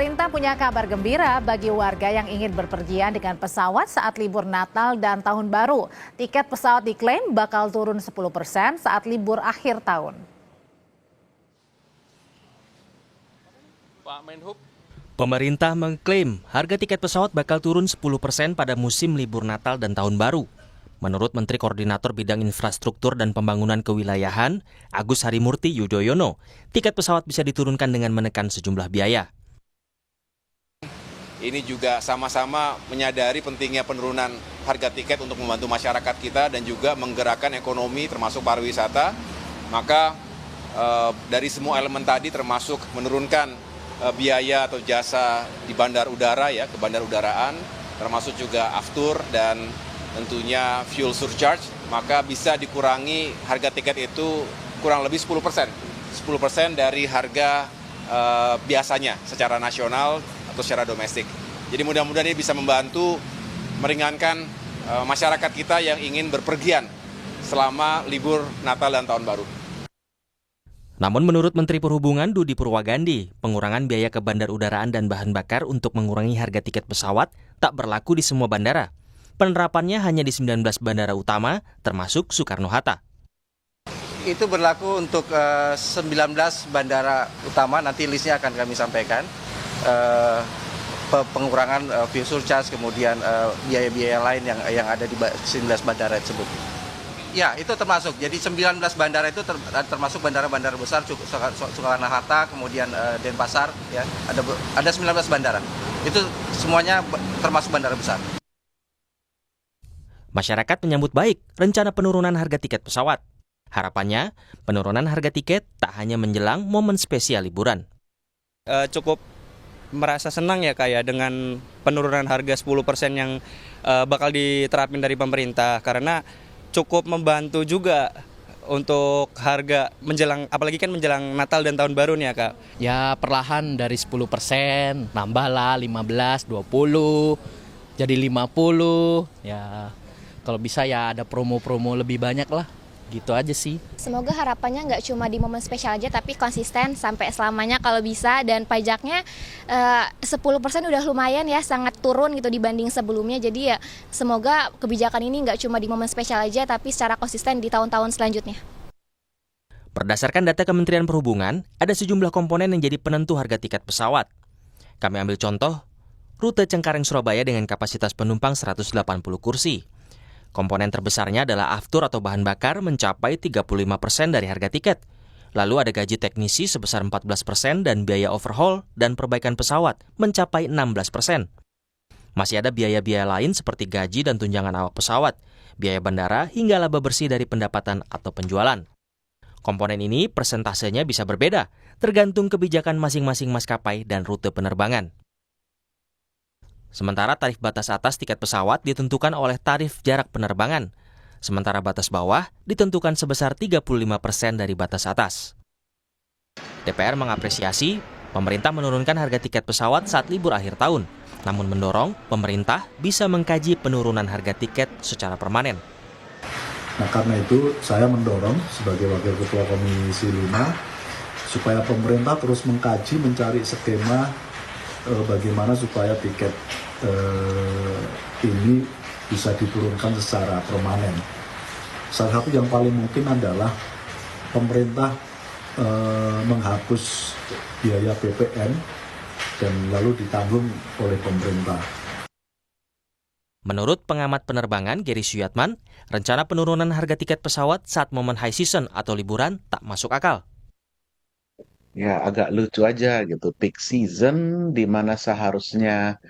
Pemerintah punya kabar gembira bagi warga yang ingin berpergian dengan pesawat saat libur Natal dan Tahun Baru. Tiket pesawat diklaim bakal turun 10% saat libur akhir tahun. Pemerintah mengklaim harga tiket pesawat bakal turun 10% pada musim libur Natal dan Tahun Baru. Menurut Menteri Koordinator Bidang Infrastruktur dan Pembangunan Kewilayahan, Agus Harimurti Yudhoyono, tiket pesawat bisa diturunkan dengan menekan sejumlah biaya. Ini juga sama-sama menyadari pentingnya penurunan harga tiket untuk membantu masyarakat kita dan juga menggerakkan ekonomi termasuk pariwisata. Maka dari semua elemen tadi termasuk menurunkan biaya atau jasa di bandar udara ya ke bandar udaraan, termasuk juga aftur dan tentunya fuel surcharge, maka bisa dikurangi harga tiket itu kurang lebih 10% dari harga biasanya secara nasional atau secara domestik. Jadi mudah-mudahan ini bisa membantu meringankan masyarakat kita yang ingin berpergian selama libur Natal dan Tahun Baru. Namun menurut Menteri Perhubungan Dudi Purwagandi, pengurangan biaya ke bandar udaraan dan bahan bakar untuk mengurangi harga tiket pesawat tak berlaku di semua bandara. Penerapannya hanya di 19 bandara utama, termasuk Soekarno-Hatta. Itu berlaku untuk 19 bandara utama, nanti listnya akan kami sampaikan. Pengurangan fuel surcharge, kemudian biaya-biaya lain yang ada di 19 bandara tersebut. Ya, itu termasuk. Jadi 19 bandara itu termasuk bandara-bandara besar, Soekarno-Hatta, kemudian Denpasar, ya. Ada 19 bandara. Itu semuanya termasuk bandara besar. Masyarakat menyambut baik rencana penurunan harga tiket pesawat. Harapannya, penurunan harga tiket tak hanya menjelang momen spesial liburan. Cukup merasa senang ya kayak dengan penurunan harga 10% yang bakal diterapin dari pemerintah, karena cukup membantu juga untuk harga menjelang, apalagi kan menjelang Natal dan Tahun Baru nih ya Kak. Ya perlahan dari 10%, nambahlah 15, 20, jadi 50, ya kalau bisa ya ada promo-promo lebih banyak lah. Gitu aja sih. Semoga harapannya nggak cuma di momen spesial aja, tapi konsisten sampai selamanya kalau bisa. Dan pajaknya 10% udah lumayan ya, sangat turun gitu dibanding sebelumnya. Jadi ya semoga kebijakan ini nggak cuma di momen spesial aja, tapi secara konsisten di tahun-tahun selanjutnya. Berdasarkan data Kementerian Perhubungan, ada sejumlah komponen yang jadi penentu harga tiket pesawat. Kami ambil contoh, rute Cengkareng-Surabaya dengan kapasitas penumpang 180 kursi. Komponen terbesarnya adalah aftur atau bahan bakar mencapai 35% dari harga tiket. Lalu ada gaji teknisi sebesar 14% dan biaya overhaul dan perbaikan pesawat mencapai 16%. Masih ada biaya-biaya lain seperti gaji dan tunjangan awak pesawat, biaya bandara hingga laba bersih dari pendapatan atau penjualan. Komponen ini persentasenya bisa berbeda, tergantung kebijakan masing-masing maskapai dan rute penerbangan. Sementara tarif batas atas tiket pesawat ditentukan oleh tarif jarak penerbangan, sementara batas bawah ditentukan sebesar 35% dari batas atas. DPR mengapresiasi pemerintah menurunkan harga tiket pesawat saat libur akhir tahun, namun mendorong pemerintah bisa mengkaji penurunan harga tiket secara permanen. Nah, karena itu saya mendorong sebagai Wakil Ketua Komisi 5 supaya pemerintah terus mengkaji, mencari skema bagaimana supaya tiket ini bisa diturunkan secara permanen. Salah satu yang paling mungkin adalah pemerintah menghapus biaya PPN dan lalu ditanggung oleh pemerintah. Menurut pengamat penerbangan Gary Suyatman, rencana penurunan harga tiket pesawat saat momen high season atau liburan tak masuk akal. Ya agak lucu aja gitu, peak season di mana seharusnya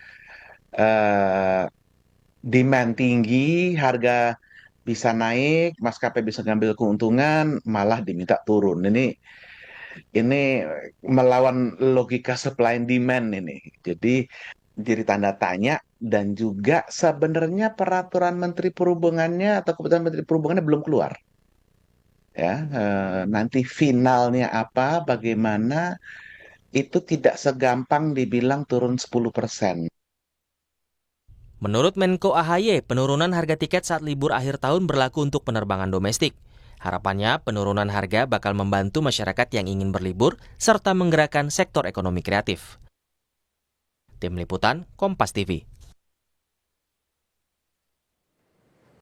demand tinggi, harga bisa naik, maskapai bisa ngambil keuntungan, malah diminta turun. Ini melawan logika supply and demand ini. Jadi tanda tanya, dan juga sebenarnya peraturan Menteri Perhubungannya atau keputusan Menteri Perhubungannya belum keluar. Ya, nanti finalnya apa, bagaimana, itu tidak segampang dibilang turun 10%. Menurut Menko AHY, penurunan harga tiket saat libur akhir tahun berlaku untuk penerbangan domestik. Harapannya, penurunan harga bakal membantu masyarakat yang ingin berlibur serta menggerakkan sektor ekonomi kreatif. Tim Liputan, Kompas TV.